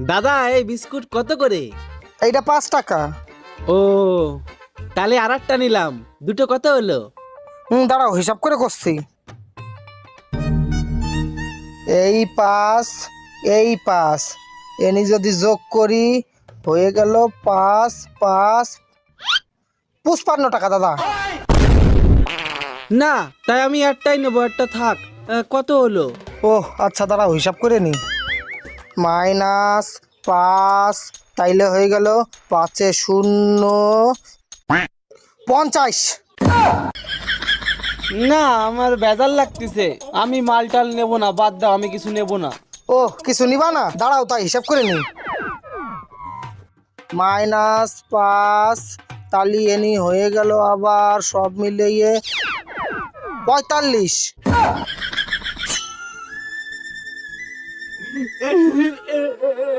দাদা এই বিস্কুট কত করে? এইটা 5 টাকা। ও তাহলে আর একটা নিলাম, দুটো কত হলো? দাঁড়াও হিসাব করে করছি। এই 5, এই 5, এনি যদি যোগ করি হয়ে গেল 5 5 55 টাকা দাদা। না তাই আমি একটাই নেবো, একটা থাক। কত হলো? ও আচ্ছা দাঁড়াও হিসাব করে নি। -5 তাইলে হয়ে গেল 5 এ 0 50। না আমার বেজার লাগতেছে, আমি মালটাল নেবো না, বাদ দাও, আমি কিছু নেবো না। ও কিছু নিবা না, দাঁড়াও তাই হিসাব করে নি। -5 তালি এনি হয়ে গেল আবার সব মিলিয়ে 45।